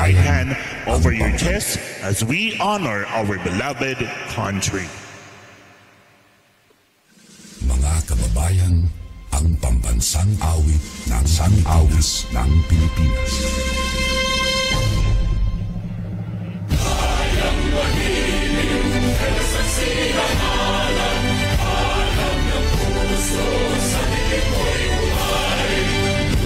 right hand over your chest as we honor our beloved country. Mga kababayan, ang pambansang awit ng Awis ng Pilipinas. Bayang mahiling, sa sinamalan, alam ng puso sa dilim mo'y buhay.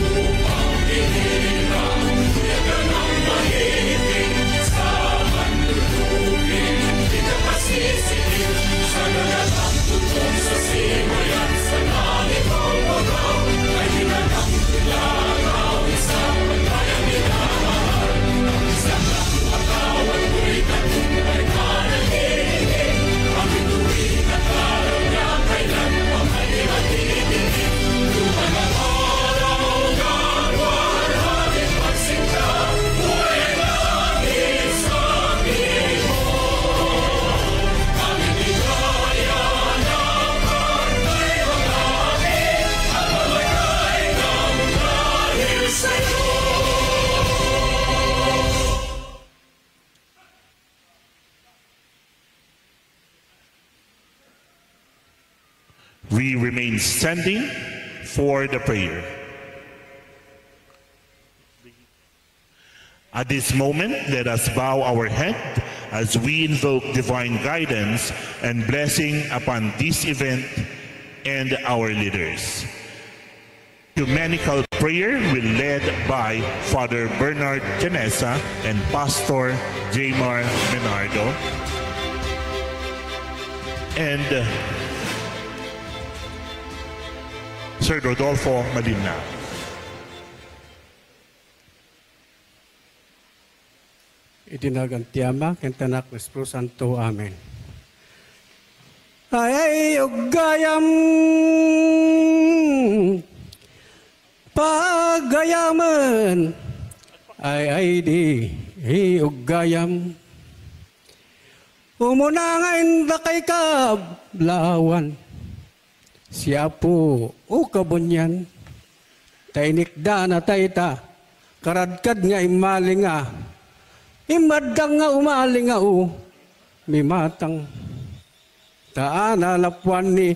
Upang hinilang, yagan ang mahiling, sa manlulugin, pinapasisilip, sa nagatang tutong sa simuyan, sa langit o magaw, ay hinanang tularaw, isang paglayang minamahal, ang isang katawan mo'y tagumpay ka nagiging, ang ituwing at araw niya kailan pa may matitigil, luman ang araw na warhanin pagsinta, buhay langit sa amin mo, aming bigaya ng partay magamin, at mamatay ng dahil sa'yo. We remain standing for the prayer. At this moment, let us bow our head as we invoke divine guidance and blessing upon this event and our leaders. Ecumenical prayer will be led by Father Bernard Canessa and Pastor Jaymar Menardo. And Sir Rodolfo Malina. Itinagang tiyama, kentanak, Espiritu Santo. Amen. Ay, ugayam, pagayaman, ay di, ugayam, umunangain da kay kablawan, siya po ukabunyan, tainikda na tayta, karadkad nga imali nga, imadang nga umali nga mimatang, taana lapuan ni,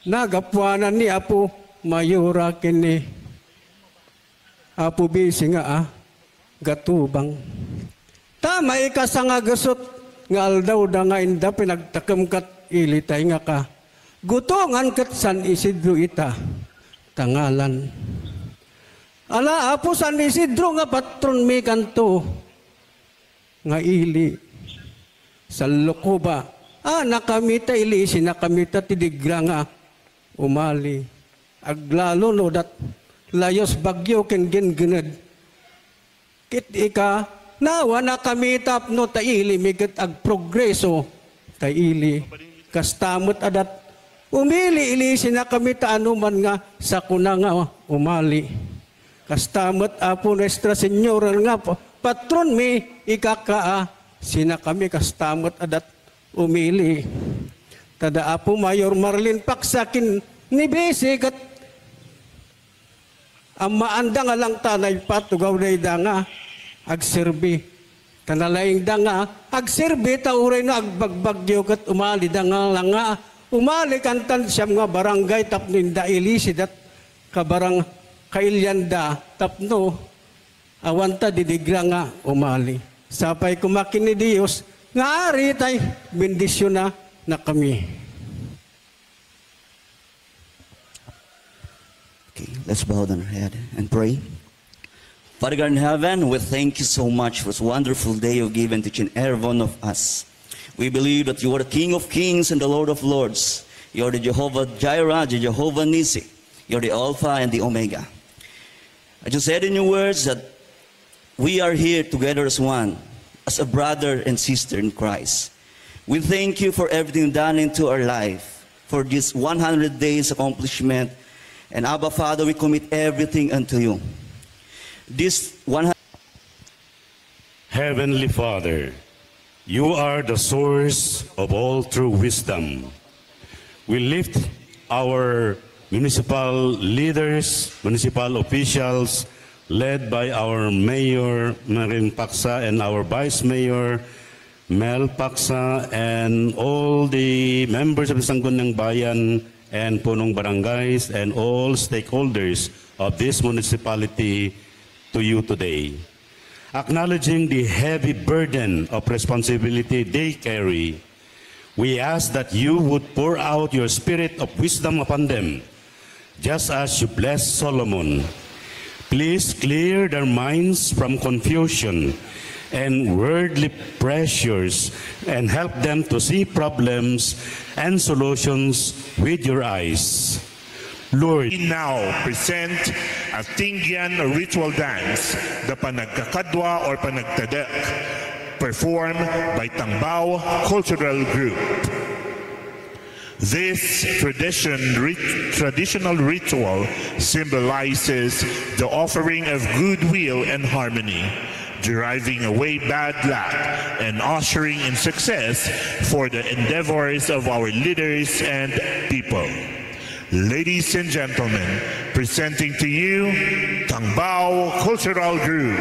nagapuanan ni Apo, mayura kini, Apo bisi nga gatubang. Tamay ka sa nga gasot, nga aldaw da nga inda pinagtakam kat ilitay nga ka, gutongan kat San Isidro ita, tangalan. Ala Apo San Isidro nga patron mi kanto, nga ili, sa Lokoba, nakamita ili, sinakamita tidigra nga, umali, aglalo no dat, layos bagyo ken ginginad, kit ika, nawa nakamita no taili, migat ag progreso, taili, kastamot adat, umili-ili sinakamita anuman nga sa kuna nga umali. Kastamot Apo Nuestra Senyora nga patron mi ikakaa sinakami kastamot adat umili. Tada Apo Mayor Marlin Paksakin ni Besi kat ang maanda nga lang tanay patugaw na ida nga agserbi. Kanalaing da nga agserbi tauray na agbagbagyo kat umali da nga lang nga umali kantan siyam nga barangay tapno inda ilisidat kabarang kailyanda tapno awanta didigra nga umali. Sapay kumakin ni Diyos nga ari tay bendisyon na kami. Okay, let's bow down our head and pray. Father God in heaven, we thank you so much for this wonderful day you've given to each and every one of us. We believe that you are the King of Kings and the Lord of Lords. You are the Jehovah Jireh, the Jehovah Nissi. You are the Alpha and the Omega. As you said in your words that we are here together as one, as a brother and sister in Christ. We thank you for everything done into our life, for this 100 days accomplishment. And Abba Father, we commit everything unto you. This 100 Heavenly Father, you are the source of all true wisdom. We lift our municipal leaders, municipal officials, led by our Mayor Marin Paksa and our Vice Mayor Mel Paksa and all the members of the Sangguniang Bayan and Punong Barangays and all stakeholders of this municipality to you today. Acknowledging the heavy burden of responsibility they carry, we ask that you would pour out your spirit of wisdom upon them, just as you blessed Solomon. Please clear their minds from confusion and worldly pressures and help them to see problems and solutions with your eyes. Lord, We now present a Tingyan ritual dance, the Panagkakadwa or Panagtadek, performed by Tangbao Cultural Group. This traditional ritual symbolizes the offering of goodwill and harmony, driving away bad luck and ushering in success for the endeavors of our leaders and people. Ladies and gentlemen, presenting to you Tangbao Cultural Group.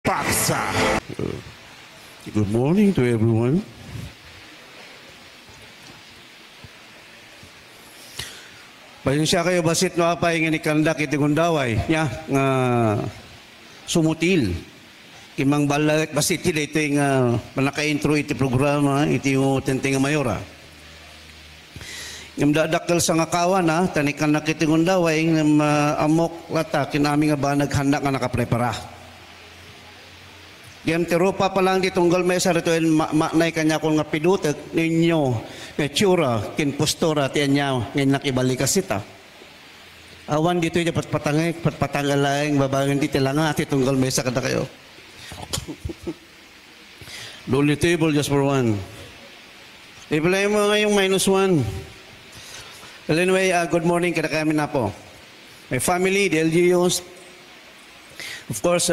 Paksa. Good morning to everyone. Pasensya kayo basit no apa ingin ikandak iti gundaway nya nga sumutil kimang balak basit iti ito yung panaka-intro iti programa iti yung tenting mayora. Ngam dadakkel sa nga kawan tanikan na iti gundaway ng amok lata kinami nga ba naghandak nga nakaprepara. Yan tirupa pa lang di tunggal may sa rito maknay kanya kung nga pidutek ninyo nga tsura kin postura ti anya ngayon nakibalik kasita. Awan dito yung patpatangalaing babangan di tilanga ti tunggal may sa kada kayo. Lonely table just for one. Ibalay mo ngayong -1. Well, anyway, good morning kada kami na po. My family, the LGUs, of course,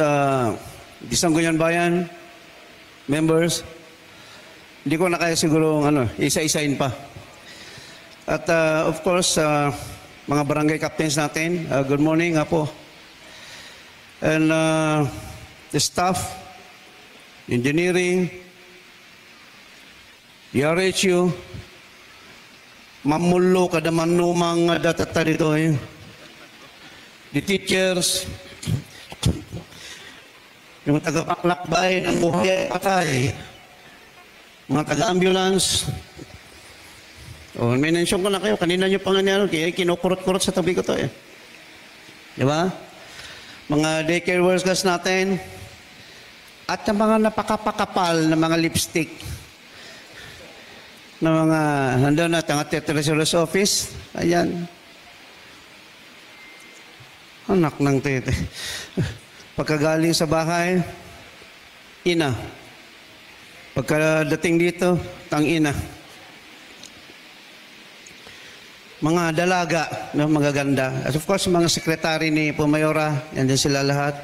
di Sangguniang Bayan, members, hindi ko na kaya siguro isa-isain pa. At of course, mga barangay captains natin, good morning nga po. And the staff, engineering, RHU, mamulo kada manumang datata dito eh. The teachers, yung taga-paklakbay ng buhay ay patay, mga taga-ambulance. Oh, may mention ko na kayo, kanina nyo pang ano, kaya kinukurot-kurot sa tabi ko to eh. Di ba? Mga daycare workers natin, at ang mga napakapakapal na mga lipstick, na mga, nandun na, ang Treasurer's Office, ayan. Anak ng tete. Pagkagaling sa bahay, ina. Pagkadating dito, tang ina. Mga dalaga, no, magaganda. At of course, mga sekretary ni Pumayora, yan din sila lahat.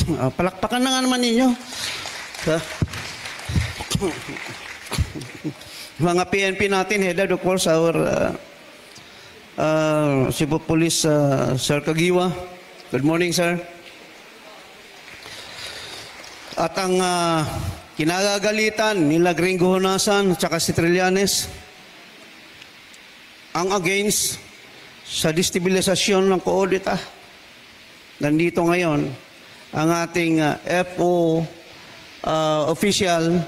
Palakpakan na nga naman ninyo. Mga PNP natin, headed of course, our Cebu Police, Sir Kagiwa. Good morning, sir. At ang kinagagalitan nila Gringo Honasan at saka si Trillanes, ang against sa destabilisasyon ng koodita. Nandito ngayon ang ating FO official,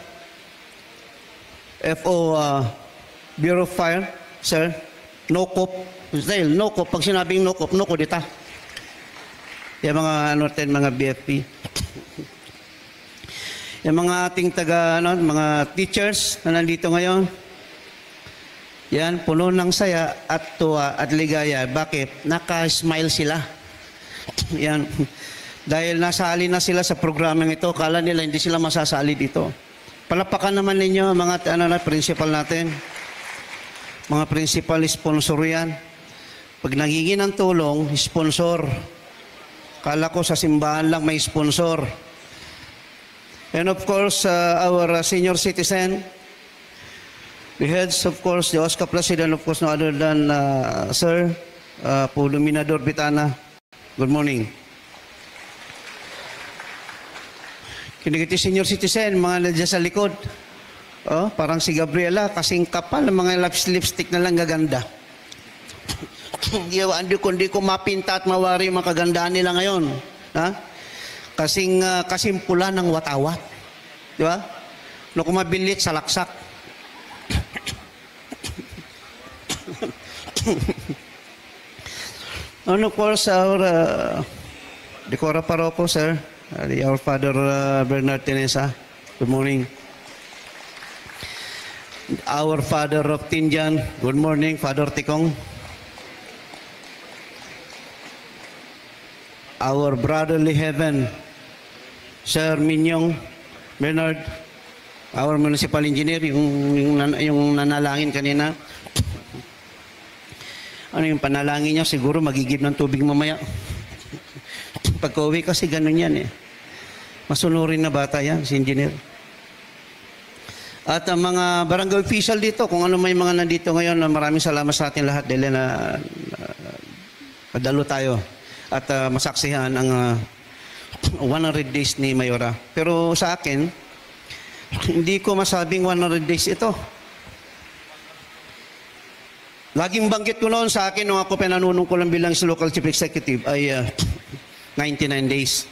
FO Bureau of Fire, sir, NOCOP. Dahil NOCOP, pag sinabing NOCOP, NOCODITA. Yung mga, mga BFP. Yung mga ating mga teachers na nandito ngayon, yan, puno ng saya at tuwa at ligaya. Bakit? Naka-smile sila. Yan. Dahil nasali na sila sa programang ito, kala nila hindi sila masasali dito. Palapakan naman ninyo mga principal natin. Mga principal sponsor yan. Pag nagiging ng tulong, sponsor. Kala ko sa simbahan lang may sponsor. And of course, our senior citizen, the heads, of course, the OSCA President, of course, no other than Sir Puluminador Bitana. Good morning. Kinigiti senior citizen, mga nandiyan sa likod. Oh, parang si Gabriela, kasing kapal, mga lipstick na lang gaganda. Hindi ko mapinta at mawari yung mga kagandaan nila ngayon. Ha? Kasing pula ng watawat. Di ba? No, kung mabilit sa laksak. And of course, our Decora Paroko, sir, our Father Bernard Tenesa. Good morning. Our Father of Tinjan. Good morning, Father Tikong. Our brotherly heaven, Sir Minyong Bernard. Our municipal engineer, yung nanalangin kanina. Ano yung panalangin niya? Siguro magigib ng tubig mamaya. Pagka-uwi kasi ganun yan eh. Masunurin na bata yan, si engineer. At ang mga barangay official dito, kung ano may mga nandito ngayon, maraming salamat sa atin lahat dahil na padalo tayo at masaksihan ang 100 days ni Mayora. Pero sa akin, hindi ko masabing 100 days ito. Laging banggit ko noon sa akin nung ako pinanunungkulan bilang local chief executive ay 99 days.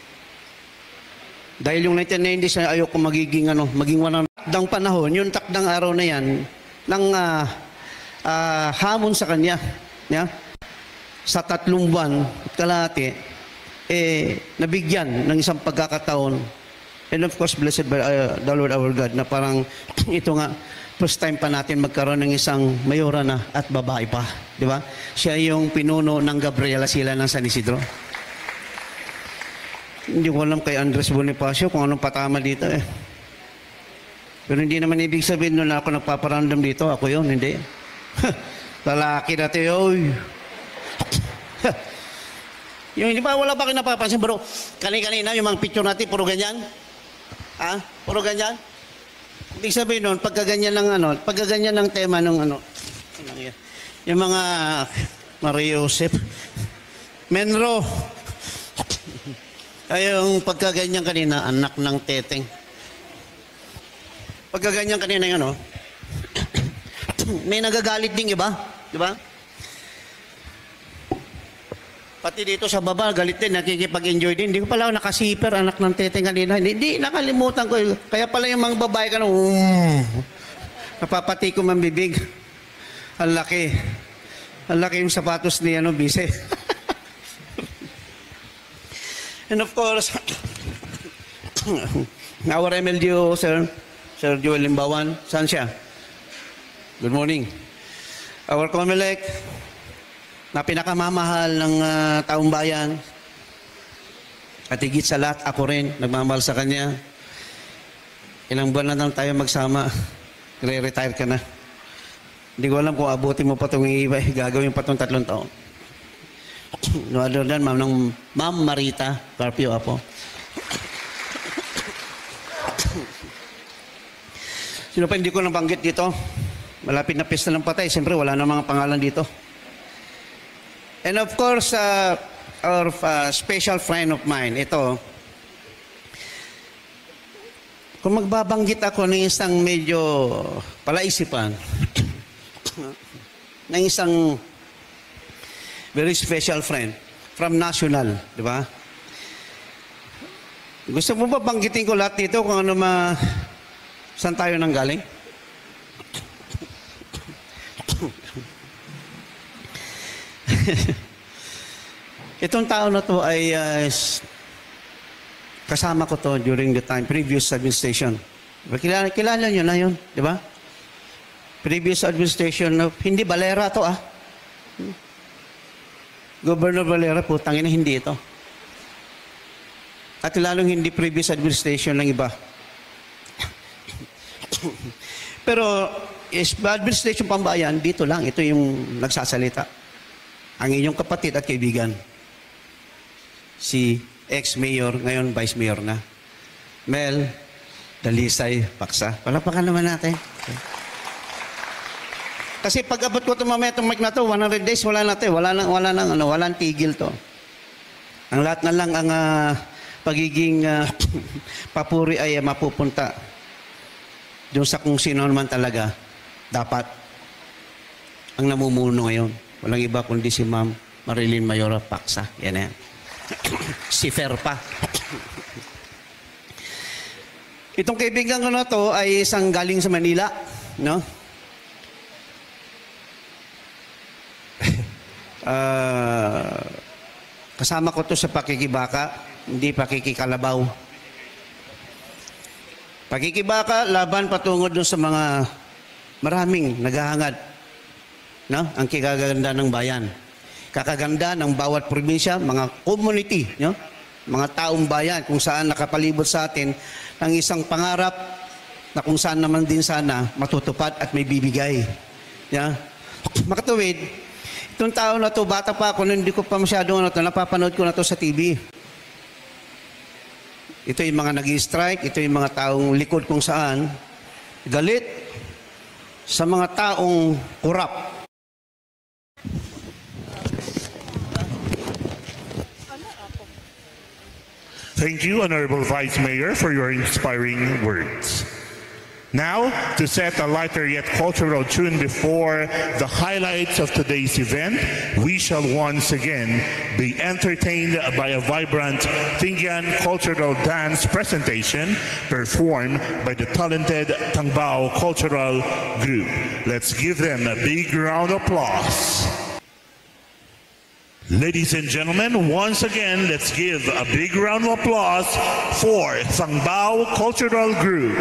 Dahil yung 99 days na ayoko maging 100 takdang panahon, yung takdang araw na yan ng hamon sa kanya. Yeah? Sa 3 buwan at kalahati, nabigyan ng isang pagkakataon. And of course, blessed by the Lord our God, na parang ito nga, first time pa natin magkaroon ng isang mayora na at babae pa. Di ba? Siya yung pinuno ng Gabriela sila ng San Isidro. Hindi ko alam kay Andres Bonifacio kung anong patama dito eh. Pero hindi naman ibig sabihin nung ako nagpaparandam dito, ako yun, hindi. Lalaki dati, oy. Yung hindi ba, wala ba kayo napapansin, bro? Kanina yung mga picture natin, puro ganyan. Ha? Puro ganyan? Ibig sabihin nun, pagkaganyan ng tema ng yung mga Maria Joseph, Menro, ay yung pagkaganyan kanina, anak ng teteng. Pagkaganyan kanina yung ano, may nagagalit ding iba, di ba? Pati dito sa baba, galit din, nakikipag-enjoy din. Hindi ko pala ako nakasiper, anak ng teteng kanina. Hindi, nakalimutan ko. Kaya pala yung mga babae ka na, napapati ko man bibig. Ang laki. Ang laki yung sapatos ni Bise. And of course, our MLDO, Sir Joel Limbawan, saan siya? Good morning. Our COMELEC, na pinakamamahal ng taong bayan, at higit sa lahat, ako rin, nagmamahal sa kanya. Ilang buwan na lang tayo magsama, re-retire ka na. Hindi ko alam kung abutin mo pa itong iba, gagawin pa itong 3 taon. No other than, Ma'am Marita Carpio Apo. Sino pa hindi ko nabanggit dito? Malapit na pista ng patay, siyempre wala na mga pangalan dito. And of course, our special friend of mine, ito, kung magbabanggit ako ng isang medyo palaisipan, ng isang very special friend from National, di ba? Gusto mo ba banggitin ko lahat dito kung ano saan tayo nanggaling? Itong tao na to ay kasama ko to during the time, previous administration. Kilala nyo na yun, di ba? Previous administration, hindi Valera to Governor Valera, putang ina, hindi ito. At lalong hindi previous administration ng iba. Pero, administration pambayan, dito lang, ito yung nagsasalita. Ang inyong kapatid at kaibigan, si ex-mayor, ngayon vice-mayor na, Mel Dalisay Paksa. Palapakan naman natin. Kasi pag abot ko mamaya itong mic na to, 100 days, wala natin. Walang tigil to. Ang lahat na lang ang pagiging papuri ay mapupunta doon sa kung sino naman talaga dapat ang namumuno ngayon. Walang iba kundi si Ma'am Marilyn Mayora Paksa. Yan yan. Si Fer pa. Itong kaibigan ko na to ay isang galing sa Manila, no? Kasama ko to sa pakikibaka, hindi pakikikalabaw. Pakikibaka, laban patungo doon sa mga maraming naghahangad, no? Ang kikaganda ng bayan. Kakaganda ng bawat probinsya, mga community, no? Mga taong bayan kung saan nakapalibot sa atin ng isang pangarap na kung saan naman din sana matutupad at may bibigay. Yeah? Makatuwid, itong tao na to, bata pa ako, hindi ko pa masyadong napapanood ko na to sa TV. Ito yung mga nag-i-strike, ito yung mga taong likod kung saan galit sa mga taong kurap. Thank you, Honorable Vice Mayor, for your inspiring words. Now, to set a lighter yet cultural tune before the highlights of today's event, we shall once again be entertained by a vibrant Tingyan cultural dance presentation performed by the talented Tangbao Cultural Group. Let's give them a big round of applause. Ladies and gentlemen, once again, let's give a big round of applause for Tangbao Cultural Group.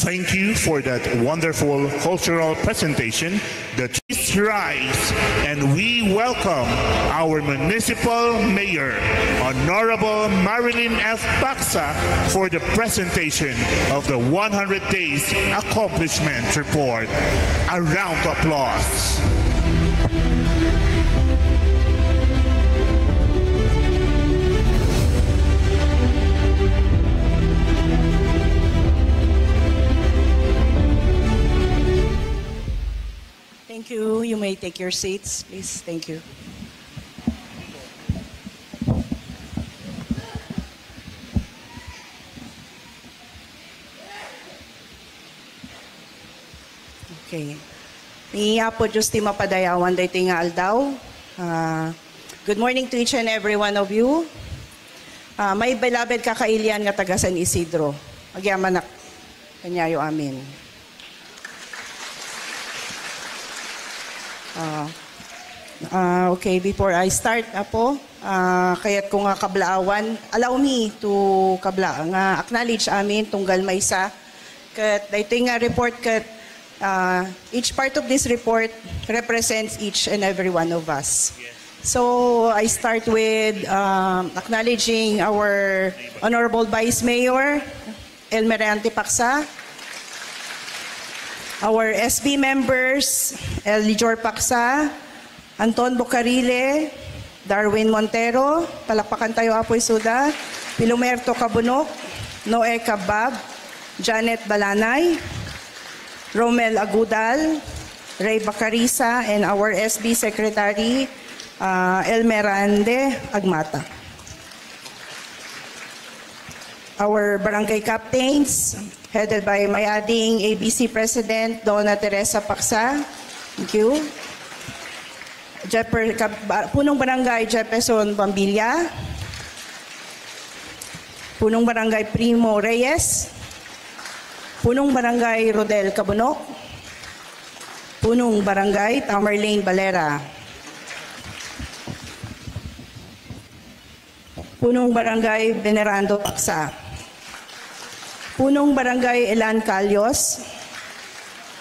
Thank you for that wonderful cultural presentation. The trees rise, and we welcome our municipal mayor, Honorable Marilyn F. Paksa, for the presentation of the 100 Days Accomplishment Report. A round of applause. Thank you. You may take your seats, please. Thank you. Okay. Niya po Diyos ti mapadayawan dahi ti nga aldaw. Good morning to each and every one of you. May beloved kakailian nga taga San Isidro. Agyaman na kanyayo amin. Okay, before I start po, kaya't ko nga kablaawan, allow me to nga acknowledge amin tunggal maysa. Kat dito nga report kat each part of this report represents each and every one of us. So I start with acknowledging our Honorable Vice Mayor, Elmerante Paksa, our SB members, Elijor Paksa, Anton Bocarile, Darwin Montero, palakpakan tayo Apoy Suda, Pilumerto Cabunok, Noe Cabab, Janet Balanay, Romel Agudal, Ray Bacarisa, and our SB Secretary, Elmerande Agmata. Our barangay captains, headed by my adding ABC President, Donna Teresa Paksa. Thank you. Punong Barangay Jefferson Bambilla. Punong Barangay Primo Reyes. Punong Barangay Rodel Cabunok. Punong Barangay Tamerlane Valera. Punong Barangay Venerando Paksa. Punong Barangay Elan Calyos.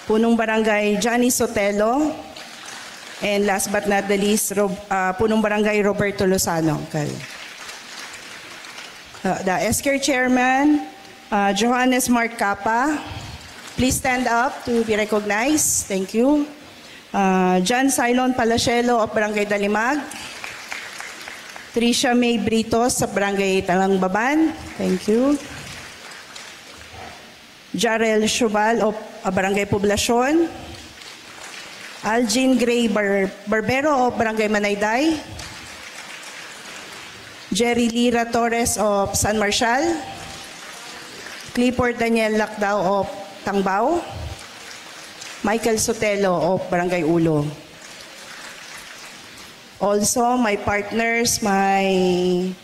Punong Barangay Johnny Sotelo. And last but not the least, Punong Barangay Roberto Lozano. Okay. The SCARE Chairman, Johannes Mark Capa. Please stand up to be recognized. Thank you. John Silon Palacielo of Barangay Dalimag. Tricia May Britos sa Barangay Talangbaban. Thank you. Jarel Shubal of Barangay Poblacion. Algin Gray Barbero of Barangay Manayday. Jerry Lira Torres of San Marcial. Clifford Daniel Lacdao of Tangbao. Michael Sotelo of Barangay Ulo. Also, my partners, in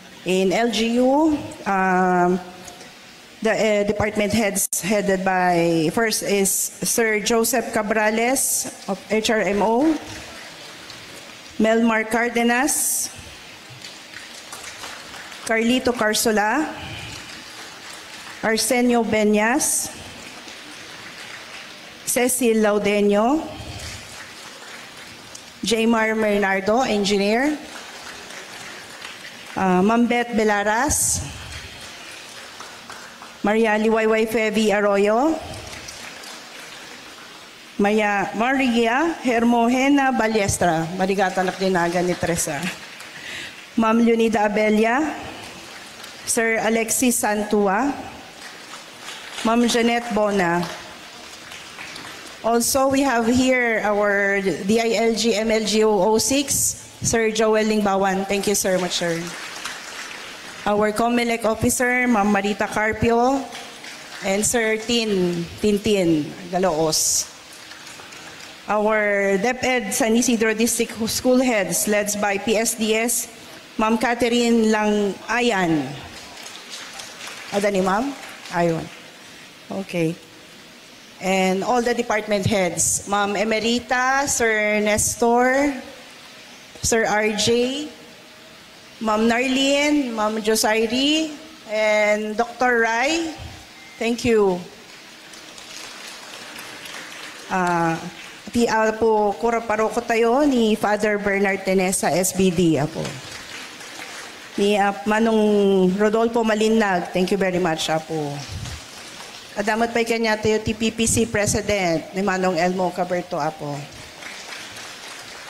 LGU, the department heads headed by, first is Sir Joseph Cabrales of HRMO, Melmar Cardenas, Carlito Carsola, Arsenio Benyas, Cecil Laudenio, Jaymar Bernardo, engineer, Mambet Belaras, Maria Liwayway Fevi Arroyo, Maria Hermogena Ballestra, marigatalak dinagan ni Teresa, Ma'am Leonida Abella, Sir Alexis Santua, Ma'am Jeanette Bona. Also, we have here our DILG MLGO 06, Sir Joel Lingbawan. Thank you so much, sir. Our COMELEC officer, Ma'am Marita Carpio, and Sir Tintin Galoos. Our DepEd San Isidro District School Heads, led by PSDS, Ma'am Catherine Langayan. Ada ni Ma'am? Ayun. Okay. And all the department heads, Ma'am Emerita, Sir Nestor, Sir RJ, Ma'am Narlene, Ma'am Josairi, and Dr. Rai. Thank you. Ti Apo Kura Paroko tayo ni Father Bernard Tenesa SBD Apo. Ni Manong Rodolfo Malinag, thank you very much Apo. Adamat pa'y kanya tayo TPPC President ni Manong Elmo Caberto Apo.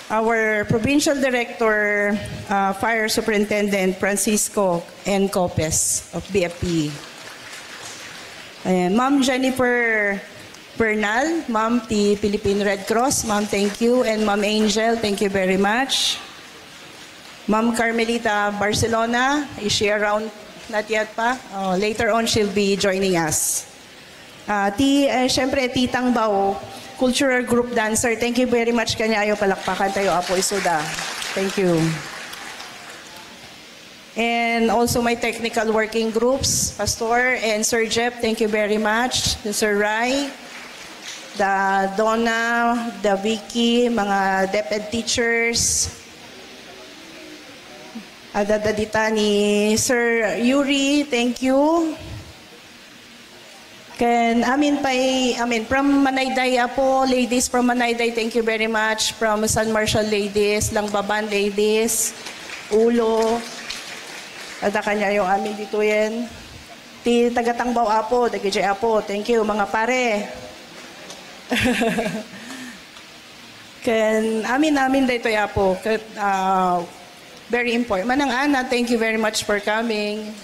Our Provincial Director, Fire Superintendent Francisco N. Copes of BFP. Ma'am Jennifer Bernal, Ma'am ti Philippine Red Cross, Ma'am thank you. And Ma'am Angel, thank you very much. Ma'am Carmelita Barcelona, is she around? Not yet pa? Later on, she'll be joining us. Siyempre, Titang Bao, Cultural Group Dancer. Thank you very much kanyayo. Palakpakan tayo, Apo Isuda. Thank you. And also my technical working groups, Pastor and Sir Jeff, thank you very much. The Sir Rai, the Donna, the Vicky, mga DepEd teachers, adadadita ni Sir Yuri, thank you. From Manayday po, ladies from Manayday, thank you very much. From San Marshal ladies, Langbaban ladies, Ulo, ada kanya yung amin dito yan. Ti tagatangbaw apo, dagijay apo, thank you mga pare. Amin dito apo, very important. Manang Ana, thank you very much for coming.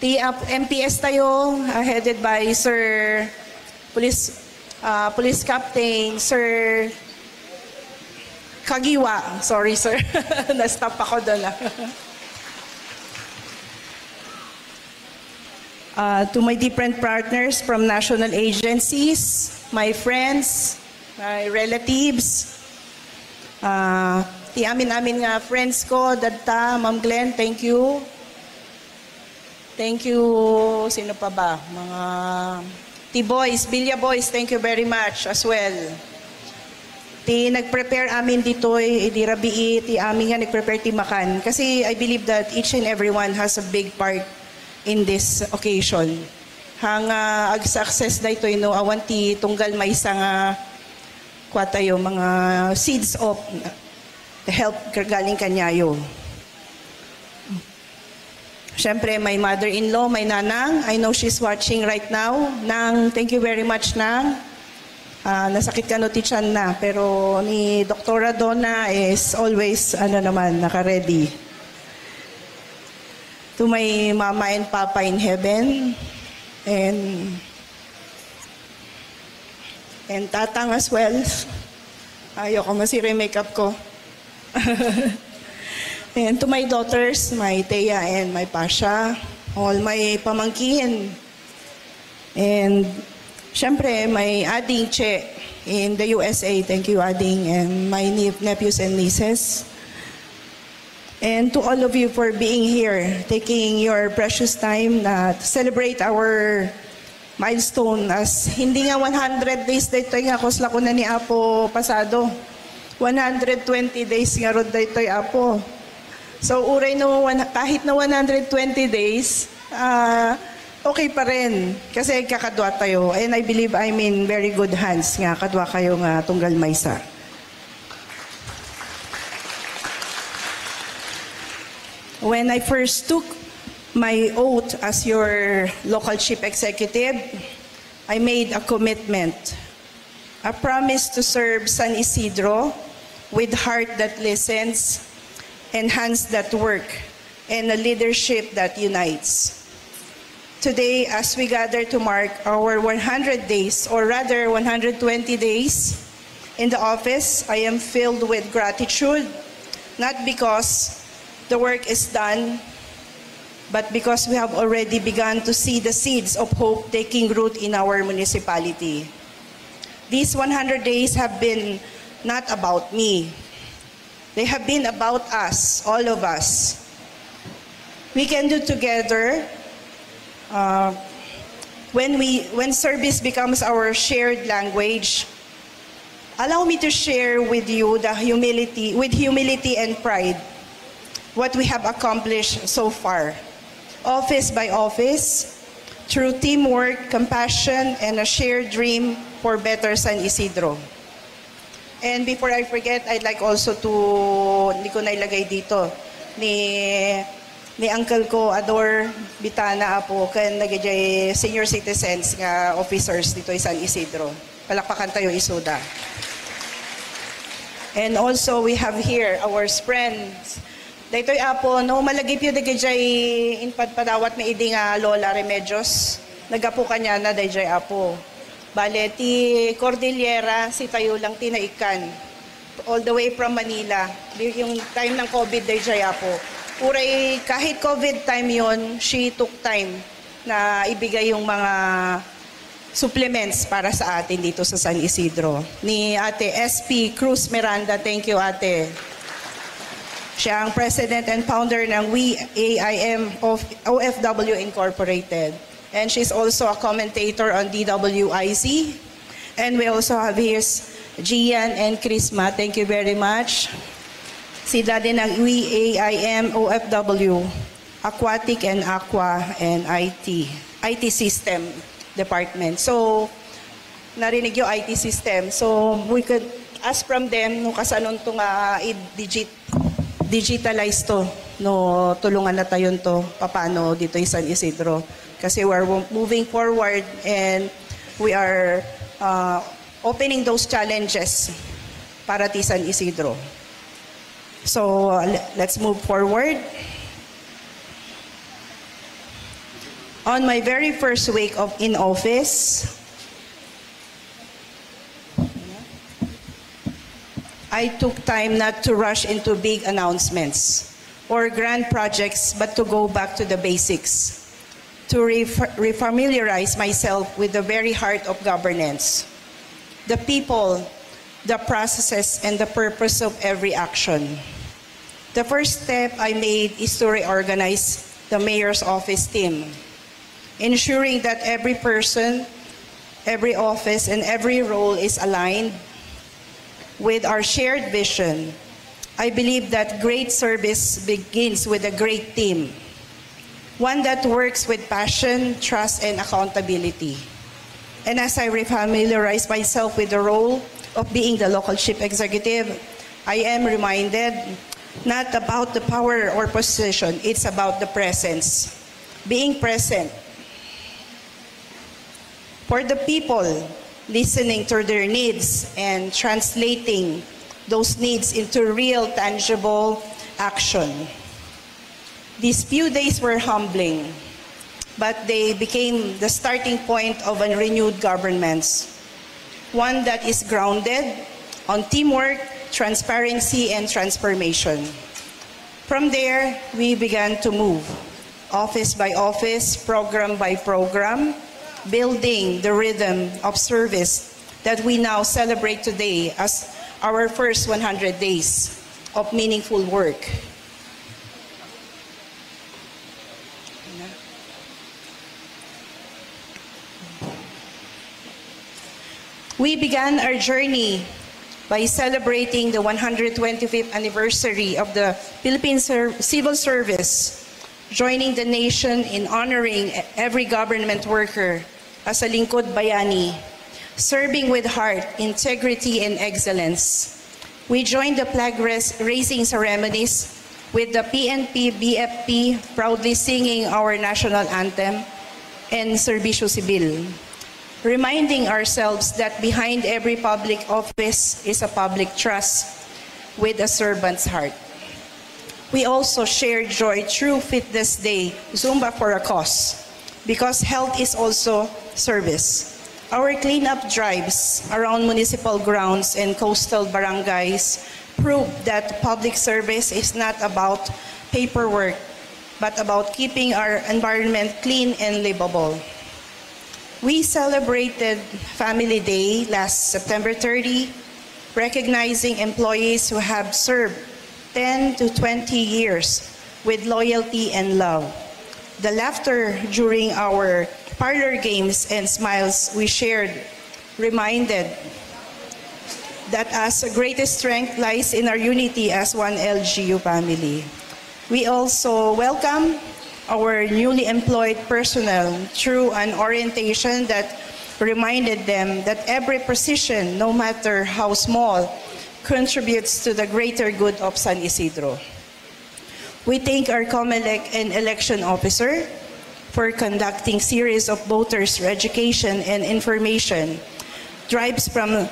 MPS tayo, headed by Sir Police Captain, Sir Kagiwa. Sorry, sir. Na-stop ako doon. To my different partners from national agencies, my friends, my relatives, ti amin nga friends ko, Dadta, Ma'am Glenn, thank you. Thank you. Sino pa ba? Mga T-Boys, Bilya Boys, thank you very much as well. Ti nag-prepare amin dito'y, di rabii, ti amin nga nag-prepare ti makan. Kasi I believe that each and everyone has a big part in this occasion. Hanga ag-success na ito'y no, awan ti tunggal may isang kwatayo, mga seeds of help galing kanyayo. Siyempre, my mother-in-law, my nanang. I know she's watching right now. Nang, thank you very much, Nang. Nasakit ka no, tichan na. Pero ni Dr. Donna is always, naka-ready. To my mama and papa in heaven. And tatang as well. Ayoko masira yung makeup ko. And to my daughters, my Thea and my Pasha, all my pamangkin. And syempre, my Ading Che in the USA. Thank you, Ading, and my nephews and nieces. And to all of you for being here, taking your precious time to celebrate our milestone as hindi nga 100 days dito nga kusla ko na ni Apo pasado. 120 days nga rod dito Apo. So, uray no, kahit na 120 days, okay pa rin. Kasi kakadwa tayo. And I believe I'm in very good hands nga. Kadwa kayo nga tunggal maysa. When I first took my oath as your local chief executive, I made a commitment. A promise to serve San Isidro with heart that listens, hands that work, and a leadership that unites. Today, as we gather to mark our 100 days, or rather 120 days in the office, I am filled with gratitude, not because the work is done, but because we have already begun to see the seeds of hope taking root in our municipality. These 100 days have been not about me. They have been about us, all of us. We can do together when service becomes our shared language. Allow me to share with you with humility and pride, what we have accomplished so far. Office by office, through teamwork, compassion, and a shared dream for better San Isidro. And before I forget, I'd like also to, hindi ko nailagay dito, ni uncle ko, Ador Bitana Apo, kan nagajay senior citizens nga officers dito sa San Isidro. Palakpakan tayo isuda. And also, we have here our friends. Daytoy Apo, no, malagip yun nagajay inpadpadawat may idi nga Lola Remedios. Nagapo kanya na dayjay Apo. Bale, ti Cordillera, si tayo lang tinaikan. All the way from Manila. Yung time ng COVID dayjay Apo. Uray, kahit COVID time yon, she took time na ibigay yung mga supplements para sa atin dito sa San Isidro. Ni Ate SP Cruz Miranda, thank you Ate. Siya ang president and founder ng We AIM of OFW Incorporated. And she's also a commentator on DWIZ. And we also have here Gian and Chrisma. Thank you very much. Sila din ang We AIM OFW, Aquatic and Aqua and IT System Department. So, narinig yung IT system. So, we could ask from them nung kasanon ito nga digitalize to, no, tulungan na tayo to, paano dito yung San Isidro. Kasi we're moving forward and we are opening those challenges para ti San Isidro. So, let's move forward. On my very first week in office, I took time not to rush into big announcements or grand projects, but to go back to the basics, to refamiliarize myself with the very heart of governance, the people, the processes, and the purpose of every action. The first step I made is to reorganize the mayor's office team, ensuring that every person, every office, and every role is aligned with our shared vision. I believe that great service begins with a great team, one that works with passion, trust, and accountability. And as I refamiliarize myself with the role of being the local chief executive, I am reminded not about the power or position, it's about the presence. Being present for the people, listening to their needs and translating those needs into real, tangible action. These few days were humbling, but they became the starting point of a renewed governance, one that is grounded on teamwork, transparency, and transformation. From there, we began to move, office by office, program by program, building the rhythm of service that we now celebrate today as our first 100 days of meaningful work. We began our journey by celebrating the 125th anniversary of the Philippine Civil Service, joining the nation in honoring every government worker as a lingkod bayani, serving with heart, integrity, and excellence. We joined the flag raising ceremonies with the PNP, BFP proudly singing our national anthem and Servicio Civil, reminding ourselves that behind every public office is a public trust with a servant's heart. We also shared joy through Fitness Day, Zumba for a cause, because health is also service. Our cleanup drives around municipal grounds and coastal barangays prove that public service is not about paperwork, but about keeping our environment clean and livable. We celebrated Family Day last September 30, recognizing employees who have served 10 to 20 years with loyalty and love. The laughter during our parlor games and smiles we shared reminded that our greatest strength lies in our unity as one LGU family. We also welcome our newly employed personnel through an orientation that reminded them that every position, no matter how small, contributes to the greater good of San Isidro. We thank our COMELEC and election officer for conducting series of voters' education and information drives from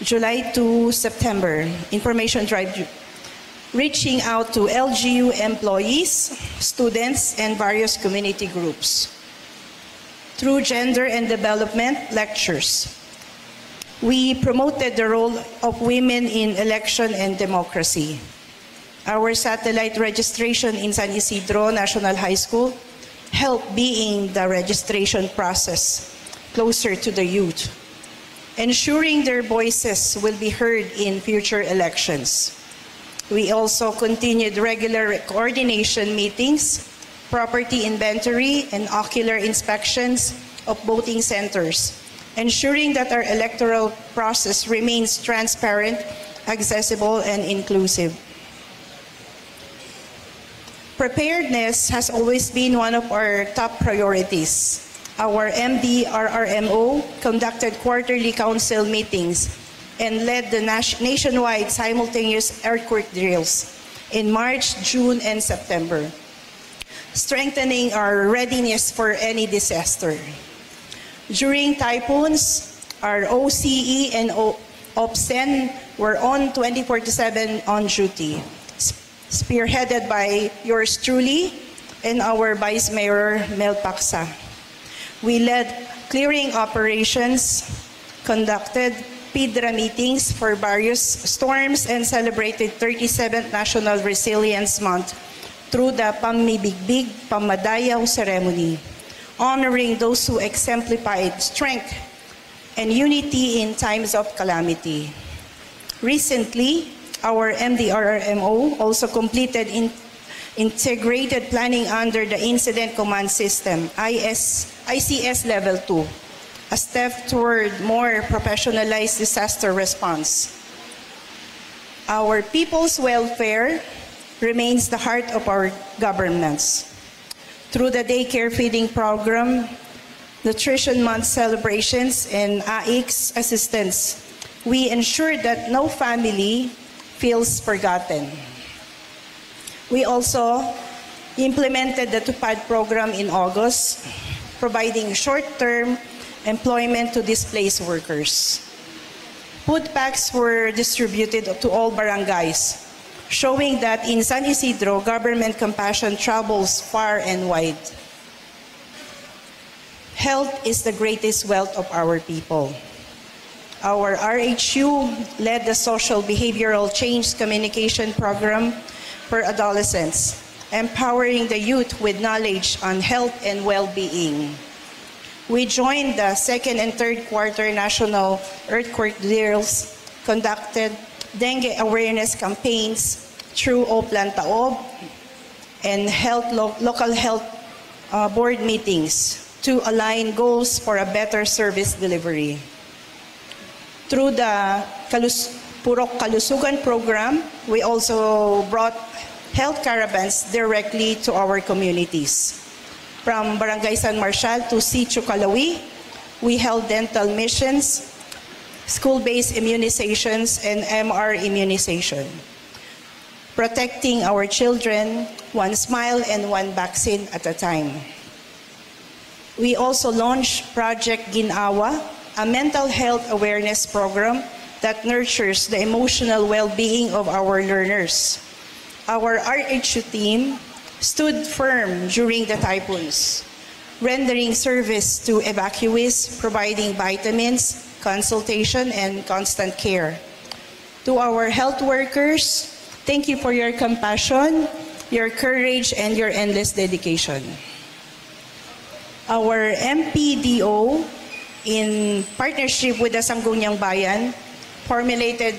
July to September, information drive reaching out to LGU employees, students, and various community groups. Through gender and development lectures, we promoted the role of women in election and democracy. Our satellite registration in San Isidro National High School helped being the registration process closer to the youth, ensuring their voices will be heard in future elections. We also continued regular coordination meetings, property inventory, and ocular inspections of voting centers, ensuring that our electoral process remains transparent, accessible, and inclusive. Preparedness has always been one of our top priorities. Our MDRRMO conducted quarterly council meetings and led the nationwide simultaneous earthquake drills in March, June, and September, strengthening our readiness for any disaster. During typhoons, our OCE and OPSEN were on 24/7 on duty, spearheaded by yours truly and our Vice Mayor Mel Paksa. We led clearing operations, conducted PIDRA meetings for various storms, and celebrated 37th National Resilience Month through the Pammibigbig Pamadayaw ceremony, honoring those who exemplified strength and unity in times of calamity. Recently, our MDRRMO also completed integrated planning under the Incident Command System, ICS Level 2, a step toward more professionalized disaster response. Our people's welfare remains the heart of our governance. Through the daycare feeding program, Nutrition Month celebrations, and AICS assistance, we ensure that no family feels forgotten. We also implemented the TUPAD program in August, providing short-term employment to displaced workers. Food packs were distributed to all barangays, showing that in San Isidro, government compassion travels far and wide. Health is the greatest wealth of our people. Our RHU led the Social Behavioral Change Communication Program for adolescents, empowering the youth with knowledge on health and well-being. We joined the second and third quarter national earthquake drills, conducted dengue awareness campaigns through Oplan Taob, and held local health board meetings to align goals for a better service delivery. Through the Purok Kalusugan program, we also brought health caravans directly to our communities. From Barangay San Marcial to Sitio Calawi, we held dental missions, school-based immunizations, and MR immunization, protecting our children one smile and one vaccine at a time. We also launched Project Ginawa, a mental health awareness program that nurtures the emotional well-being of our learners. Our RHU team stood firm during the typhoons, rendering service to evacuees, providing vitamins, consultation, and constant care. To our health workers, thank you for your compassion, your courage, and your endless dedication. Our MPDO, in partnership with the Sangguniang Bayan, formulated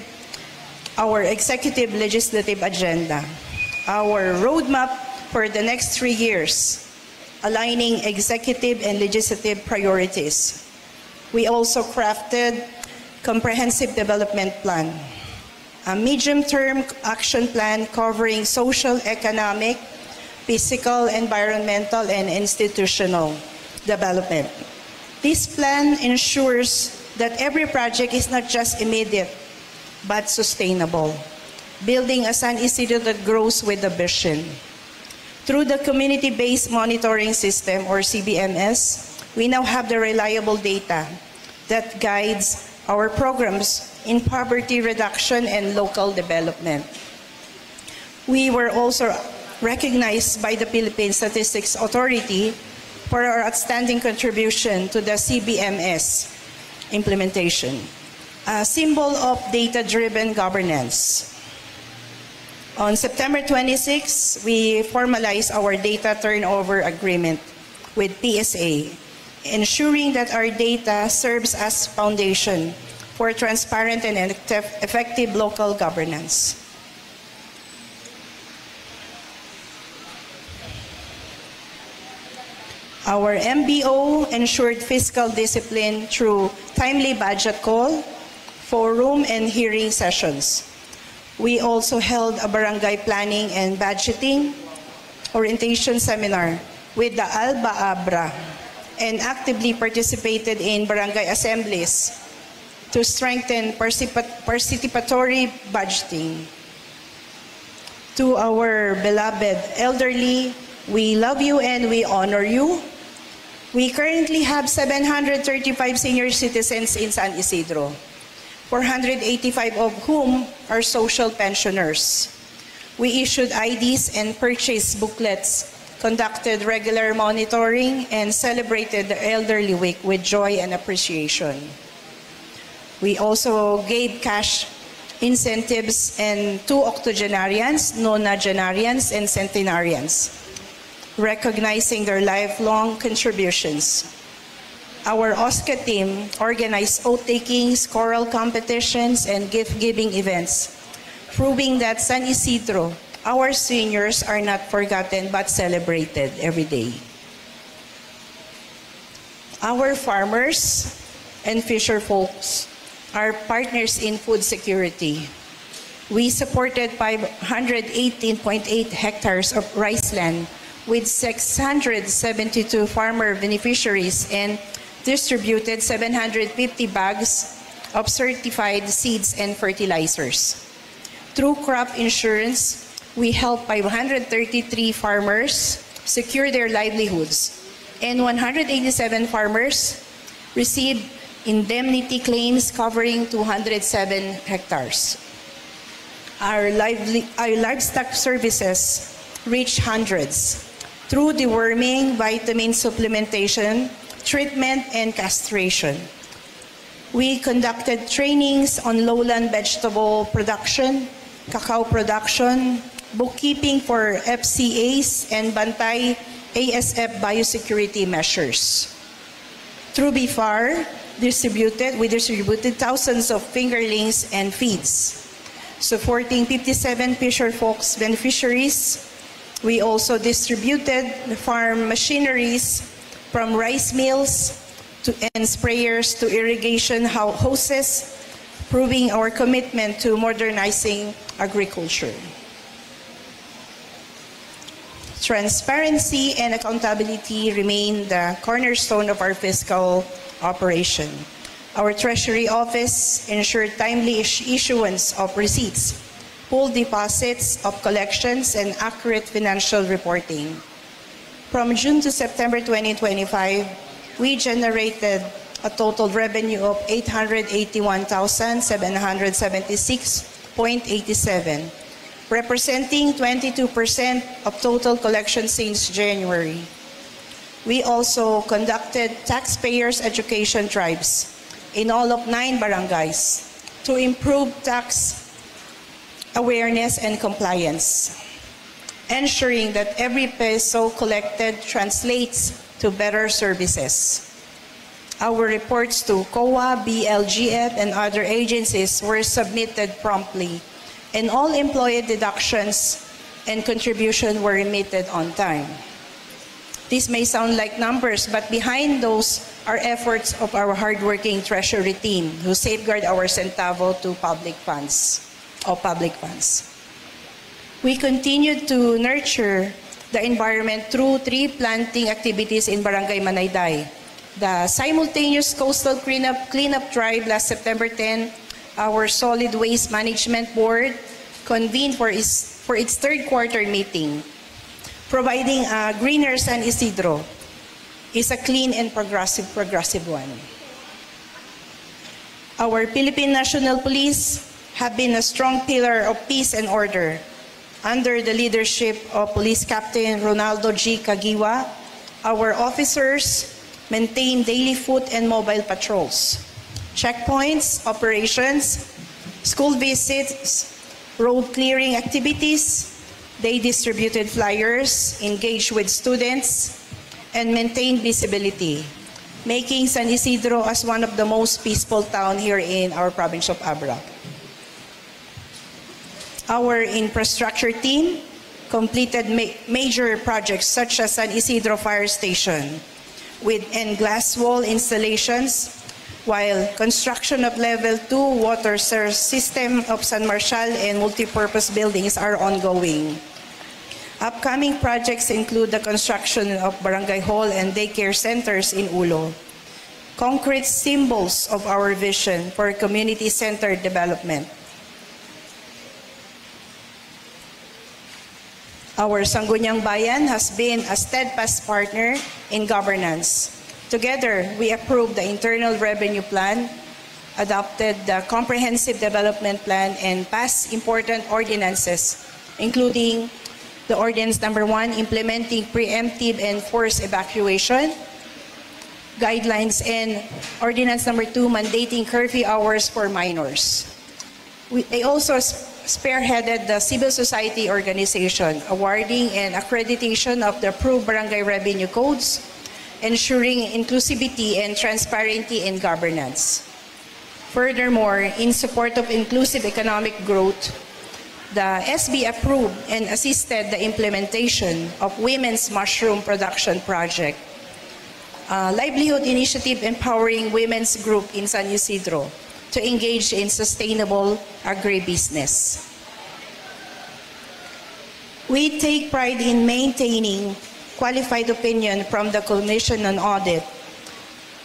our executive legislative agenda, our roadmap for the next 3 years, aligning executive and legislative priorities. We also crafted comprehensive development plan, a medium-term action plan covering social, economic, physical, environmental, and institutional development. This plan ensures that every project is not just immediate, but sustainable, building a San Isidro that grows with a vision. Through the Community-Based Monitoring System, or CBMS, we now have the reliable data that guides our programs in poverty reduction and local development. We were also recognized by the Philippine Statistics Authority for our outstanding contribution to the CBMS implementation, a symbol of data-driven governance. On September 26, we formalized our data turnover agreement with PSA, ensuring that our data serves as foundation for transparent and effective local governance. Our MBO ensured fiscal discipline through timely budget call, forum, and hearing sessions. We also held a barangay planning and budgeting orientation seminar with the Alba Abra and actively participated in barangay assemblies to strengthen participatory budgeting. To our beloved elderly, we love you and we honor you. We currently have 735 senior citizens in San Isidro, 485 of whom are social pensioners. We issued IDs and purchased booklets, conducted regular monitoring, and celebrated the Elderly Week with joy and appreciation. We also gave cash incentives and 2 octogenarians, nonagenarians, and centenarians, recognizing their lifelong contributions. Our OSCA team organized oath-takings, choral competitions, and gift-giving events, proving that San Isidro, our seniors, are not forgotten but celebrated every day. Our farmers and fisher folks are partners in food security. We supported 518.8 hectares of rice land with 672 farmer beneficiaries and distributed 750 bags of certified seeds and fertilizers. Through crop insurance, we helped 533 farmers secure their livelihoods, and 187 farmers received indemnity claims covering 207 hectares. Our livestock services reach hundreds through deworming, vitamin supplementation, treatment, and castration. We conducted trainings on lowland vegetable production, cacao production, bookkeeping for FCAs, and Bantay ASF biosecurity measures. Through BIFAR, we distributed thousands of fingerlings and feeds. Supporting 57 fisher folks beneficiaries, we also distributed the farm machineries from rice mills and sprayers to irrigation hoses, proving our commitment to modernizing agriculture. Transparency and accountability remain the cornerstone of our fiscal operation. Our Treasury Office ensured timely issuance of receipts, full deposits of collections, and accurate financial reporting. From June to September 2025, we generated a total revenue of 881,776.87, representing 22% of total collections since January. We also conducted taxpayers' education drives in all of 9 barangays to improve tax awareness and compliance, ensuring that every peso collected translates to better services. Our reports to COA, BLGF, and other agencies were submitted promptly, and all employee deductions and contributions were remitted on time. This may sound like numbers, but behind those are efforts of our hardworking treasury team who safeguard our centavo to public funds. We continue to nurture the environment through tree planting activities in Barangay Manayday. The simultaneous coastal cleanup drive last September 10, our Solid Waste Management Board convened for its third quarter meeting. Providing a greener San Isidro is a clean and progressive one. Our Philippine National Police have been a strong pillar of peace and order. Under the leadership of Police Captain Ronaldo G. Cagiwa, our officers maintain daily foot and mobile patrols, checkpoints, operations, school visits, road clearing activities. They distributed flyers, engaged with students, and maintained visibility, making San Isidro as one of the most peaceful towns here in our province of Abra. Our infrastructure team completed major projects such as San Isidro Fire Station and glass wall installations, while construction of Level 2 water source system of San Marcial and multipurpose buildings are ongoing. Upcoming projects include the construction of barangay hall and daycare centers in Ulo, concrete symbols of our vision for community-centered development. Our Sangguniang Bayan has been a steadfast partner in governance. Together, we approved the Internal Revenue Plan, adopted the Comprehensive Development Plan, and passed important ordinances, including the Ordinance Number 1, implementing preemptive and forced evacuation guidelines, and Ordinance Number 2, mandating curfew hours for minors. They also spearheaded the civil society organization, awarding and accreditation of the approved barangay revenue codes, ensuring inclusivity and transparency in governance. Furthermore, in support of inclusive economic growth, the SB approved and assisted the implementation of Women's Mushroom Production Project, a livelihood initiative empowering women's group in San Isidro to engage in sustainable agribusiness. We take pride in maintaining qualified opinion from the Commission on Audit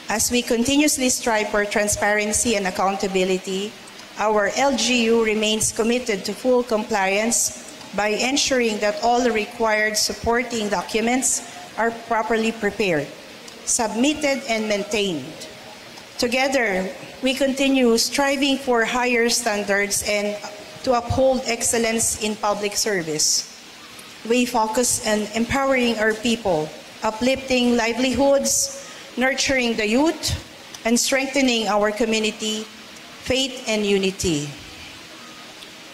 as we continuously strive for transparency and accountability. Our LGU remains committed to full compliance by ensuring that all the required supporting documents are properly prepared, submitted, and maintained. Together, we continue striving for higher standards and to uphold excellence in public service. We focus on empowering our people, uplifting livelihoods, nurturing the youth, and strengthening our community, faith, and unity.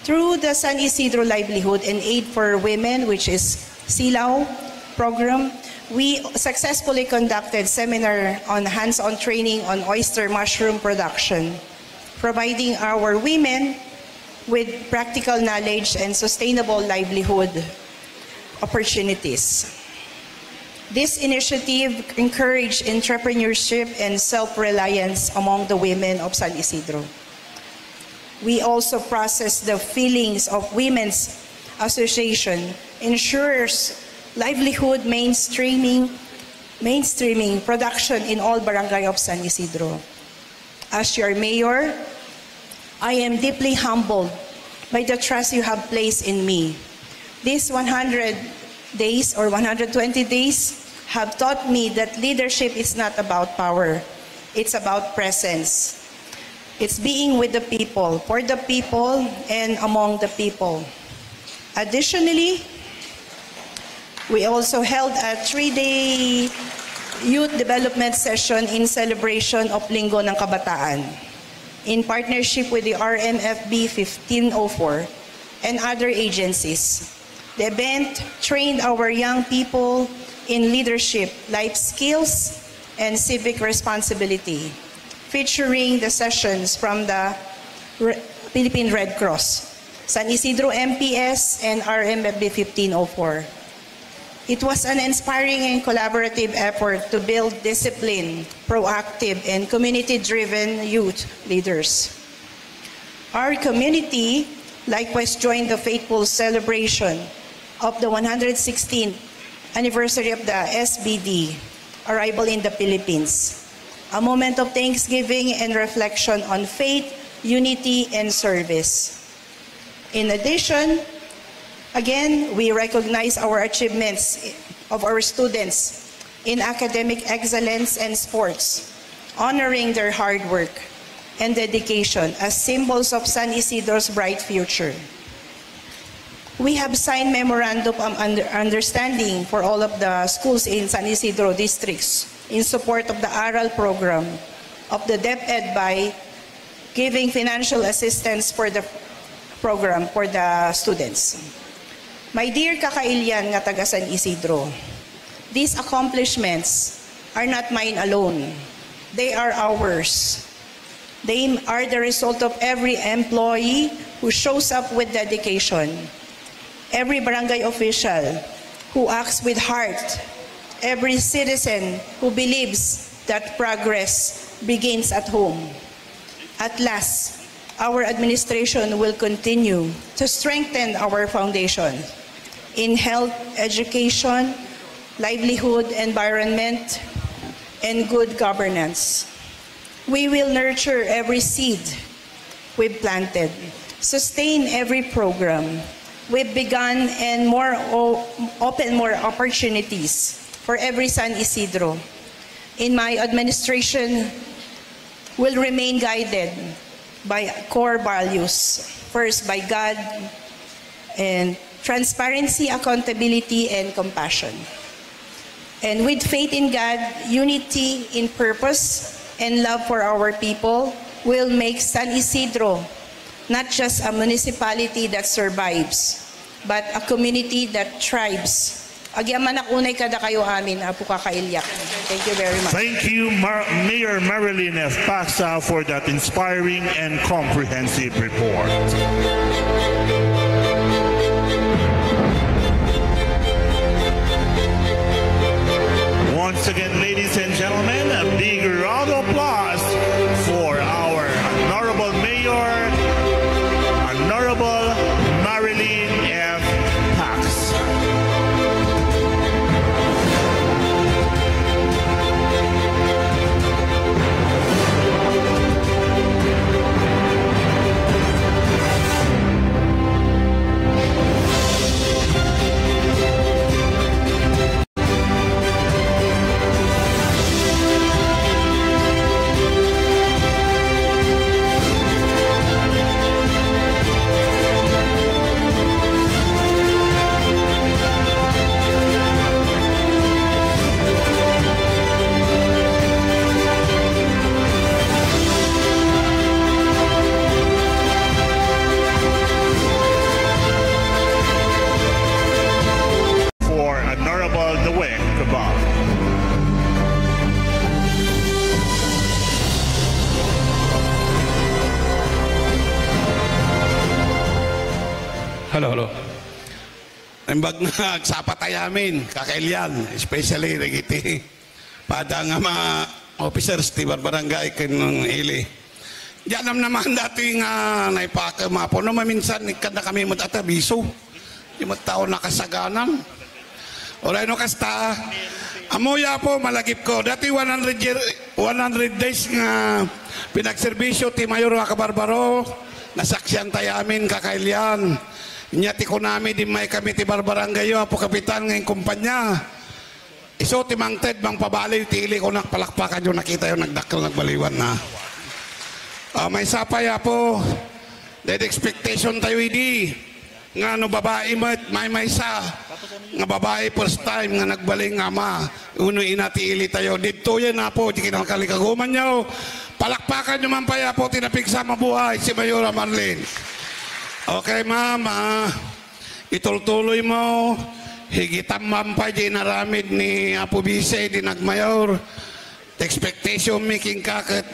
Through the San Isidro Livelihood and Aid for Women, which is SILAW program, we successfully conducted seminar on hands-on training on oyster mushroom production, providing our women with practical knowledge and sustainable livelihood opportunities. This initiative encouraged entrepreneurship and self-reliance among the women of San Isidro. We also process the feelings of Women's Association, ensures livelihood mainstreaming production in all barangay of San Isidro. As your mayor, I am deeply humbled by the trust you have placed in me. These 100 days or 120 days have taught me that leadership is not about power. It's about presence. It's being with the people, for the people, and among the people. Additionally, we also held a 3-day youth development session in celebration of Linggo ng Kabataan in partnership with the RMFB 1504 and other agencies. The event trained our young people in leadership, life skills, and civic responsibility, featuring the sessions from the Philippine Red Cross, San Isidro MPS, and RMFB 1504. It was an inspiring and collaborative effort to build disciplined, proactive, and community-driven youth leaders. Our community likewise joined the faithful celebration of the 116th anniversary of the SBD, arrival in the Philippines. A moment of thanksgiving and reflection on faith, unity, and service. In addition, again, we recognize our achievements of our students in academic excellence and sports, honoring their hard work and dedication as symbols of San Isidro's bright future. We have signed memorandum of understanding for all of the schools in San Isidro districts in support of the ARAL program of the DepEd by giving financial assistance for the program for the students. My dear kakailyan nga taga San Isidro, these accomplishments are not mine alone. They are ours. They are the result of every employee who shows up with dedication, every barangay official who acts with heart, every citizen who believes that progress begins at home. At last, our administration will continue to strengthen our foundation in health, education, livelihood, environment, and good governance. We will nurture every seed we've planted, sustain every program we've begun, and open more opportunities for every San Isidro. In my administration, will remain guided by core values. First, by God, and transparency, accountability, and compassion. And with faith in God, unity in purpose, and love for our people will make San Isidro not just a municipality that survives, but a community that thrives. Agyaman akunay kada kayo amin, apo kakailyak. Thank you very much. Thank you, Mayor Marilyn F. Paxa, for that inspiring and comprehensive report. Once again, ladies and gentlemen, a big round of applause for our Honorable Mayor, Honorable Marilyn F. Paxa. Hello. Imbag na sa patay amin, kakailyan, especially regiti. Pada nga mga officers, ti barbarangay kanong ili. Diyan naman dati nga naipakamapo no maminsan kada kami matatabiso. Yung tao nakasaganan. Oray no kasta, amoya po malagip ko. Dati 100 days nga pinagserbisyo ti Mayor Makabarbaro, nasaksyan tayo amin kakailyan. Inyati ko namin di may kami ti barbarangayo, apo kapitan ngayong kumpanya. Iso ti Mang Ted, Mang Pabali, tili ko nakpalakpakan yung nakita yung nagdakil, nagbaliwan na. May sapaya po, that expectation tayo hindi. Nga no babae may sa, nga babae first time nga nagbaling ama, uno inatiili tayo. Dito yan na po, di kinakalikaguman nyo. Palakpakan nyo man paya po, tinapigsa mabuhay si Mayora Marlene. Okay, ma'am, itultuloy mo, higitan mampay di naramid ni Apo Bise, di nagmayor. Expectation making kakit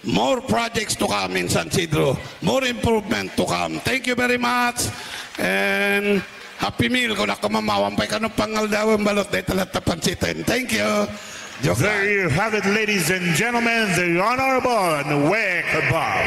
more projects to come in San Isidro, more improvement to come. Thank you very much, and happy meal. Kung nakamamawampay ka ng pangaldawan balot, dahil talat na pansitin. Thank you. There you have it, ladies and gentlemen, the Honorable Noe Cabal.